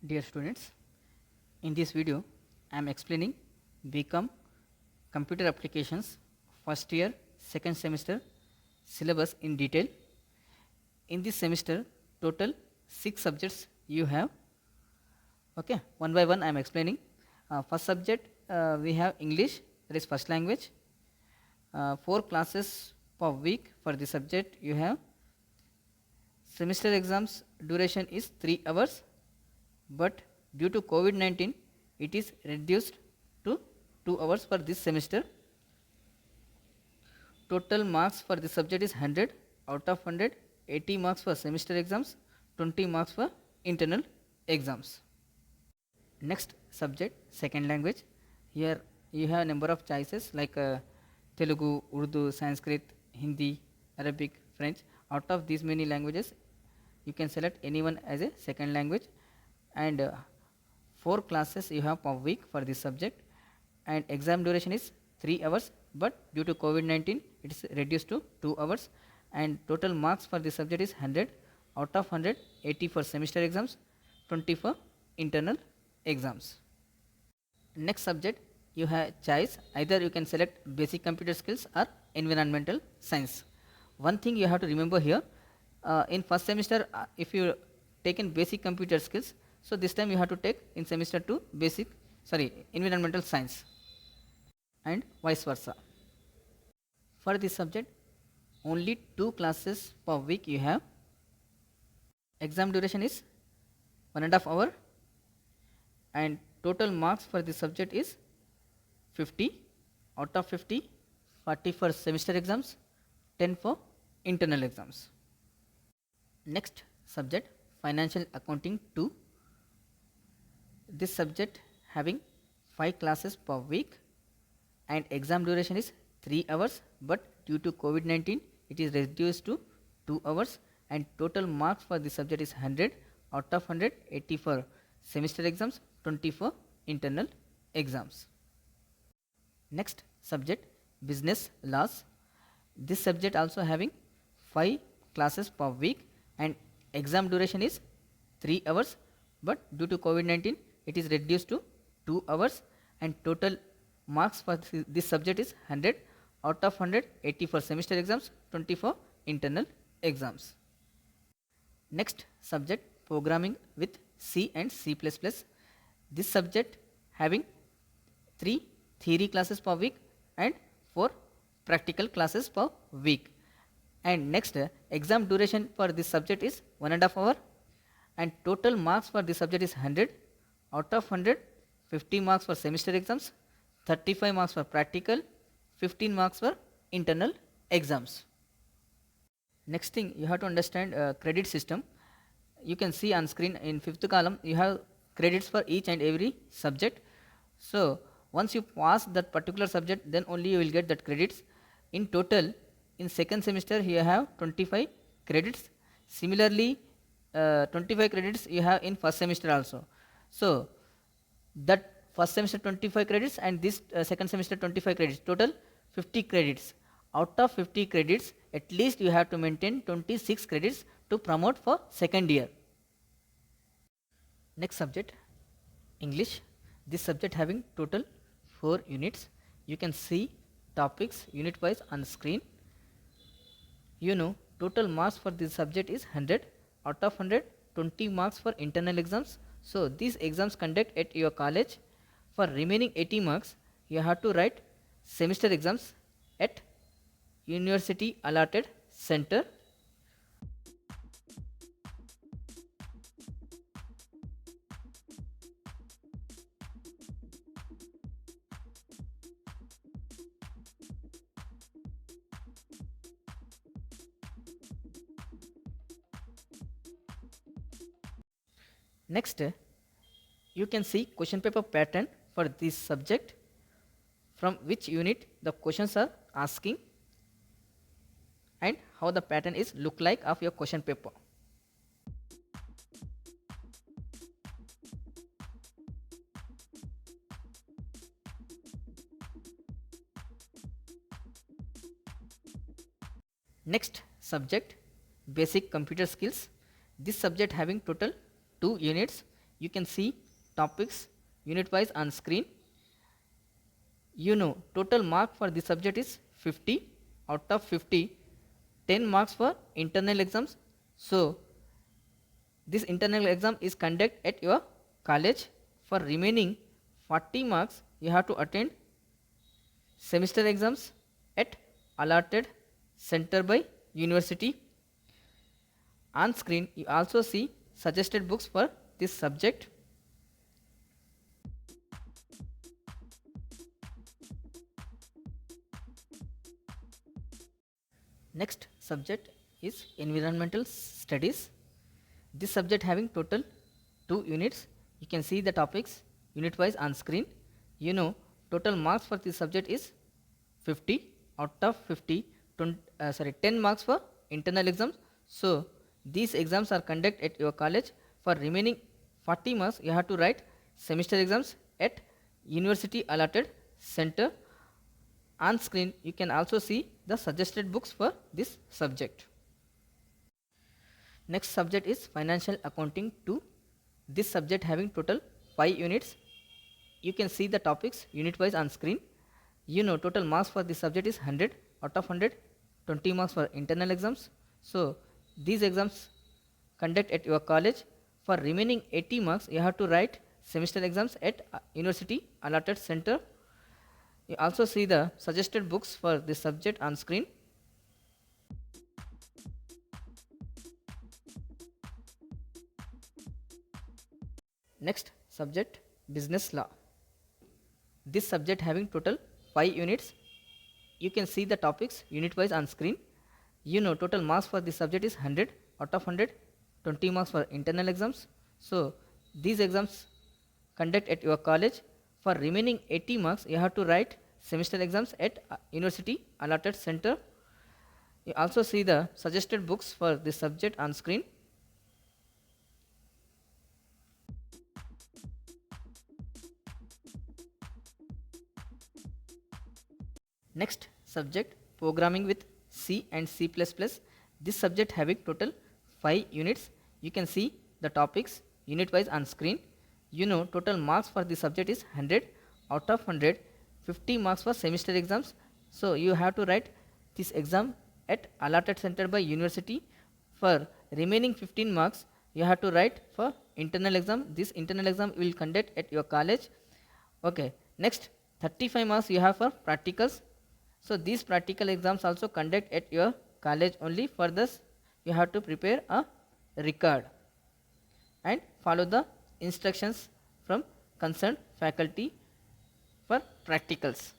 Dear students, in this video I am explaining BCom Computer Applications first year second semester syllabus in detail. In this semester total 6 subjects you have. Okay, one by one I am explaining. First subject we have English, that is first language. 4 classes per week for the subject you have. Semester exams duration is 3 hours, but due to COVID-19 it is reduced to 2 hours for this semester. Total marks for this subject is 100 out of 100, 80 marks for semester exams, 20 marks for internal exams. Next subject, second language. Here you have a number of choices like Telugu, Urdu, Sanskrit, Hindi, Arabic, French. Out of these many languages, you can select anyone as a second language, and 4 classes you have per week for this subject, and exam duration is 3 hours, but due to COVID-19 it is reduced to 2 hours, and total marks for this subject is 100 out of 100, 80 for semester exams, 20 for internal exams. Next subject you have choice, either you can select basic computer skills or environmental science. One thing you have to remember here, in first semester if you taken basic computer skills, so this time you have to take in semester 2 environmental science, and vice versa. For this subject only 2 classes per week you have. Exam duration is 1.5 hour, and total marks for this subject is 50 out of 50, 40 for semester exams, 10 for internal exams. Next subject, financial accounting 2. This subject having 5 classes per week, and exam duration is 3 hours, but due to COVID-19 it is reduced to 2 hours, and total marks for this subject is 100 out of 100, 80 for semester exams, 20 for internal exams. Next subject, business laws. This subject also having 5 classes per week, and exam duration is 3 hours, but due to COVID-19 it is reduced to 2 hours, and total marks for this subject is 100 out of 100, 80 for semester exams, 20 for internal exams. Next subject, programming with C and C++. This subject having 3 theory classes per week and 4 practical classes per week. And next exam duration for this subject is 1.5 hour, and total marks for this subject is 100 out of 100, 50 marks for semester exams, 35 marks for practical, 15 marks for internal exams. Next thing you have to understand credit system. You can see on screen in 5th column you have credits for each and every subject. So once you pass that particular subject, then only you will get that credits. In total in second semester you have 25 credits. Similarly 25 credits you have in first semester also. So that first semester 25 credits and this second semester 25 credits, total 50 credits. Out of 50 credits, at least you have to maintain 26 credits to promote for second year. Next subject, English. This subject having total 4 units. You can see topics unit wise on screen. You know total marks for this subject is 100 out of 100, 20 marks for internal exams. So these exams conduct at your college. For remaining 80 marks you have to write semester exams at university allotted center. Next you can see question paper pattern for this subject, from which unit the questions are asking and how the pattern is look like of your question paper. Next subject, basic computer skills. This subject having total 2 units. you can see topics unit wise on screen. You know total mark for the subject is 50. Out of 50, 10 marks for internal exams. So this internal exam is conducted at your college. For remaining 40 marks you have to attend semester exams at allotted center by university. On screen you also see suggested books for this subject. Next subject is environmental studies. This subject having total 2 units. You can see the topics unit wise on screen. You know total marks for this subject is 50. Out of 50, 10 marks for internal exams. So these exams are conducted at your college. For remaining 40 marks you have to write semester exams at university allotted center. On screen you can also see the suggested books for this subject. Next subject is financial accounting 2. This subject having total 5 units. You can see the topics unit wise on screen. You know total marks for this subject is 100. Out of 100, 20 marks for internal exams. So these exams conduct at your college. For remaining 80 marks you have to write semester exams at university allotted center. You also see the suggested books for this subject on screen. Next subject business law. This subject having total 5 units. You can see the topics unit wise on screen. You know total marks for this subject is 100. Out of 100, 20 marks for internal exams. So these exams conduct at your college. For remaining 80 marks you have to write semester exams at university allotted center. You also see the suggested books for this subject on screen. Next subject programming with C and C++. This subject having total 5 units. You can see the topics unit wise on screen. You know total marks for this subject is 100. Out of 100, 50 marks for semester exams. So you have to write this exam at allotted center by university. For remaining 15 marks you have to write for internal exam. This internal exam will conduct at your college. Okay. Next 35 marks you have for practicals. So these practical exams also conduct at your college only. For this you have to prepare a record and follow the instructions from concerned faculty for practicals.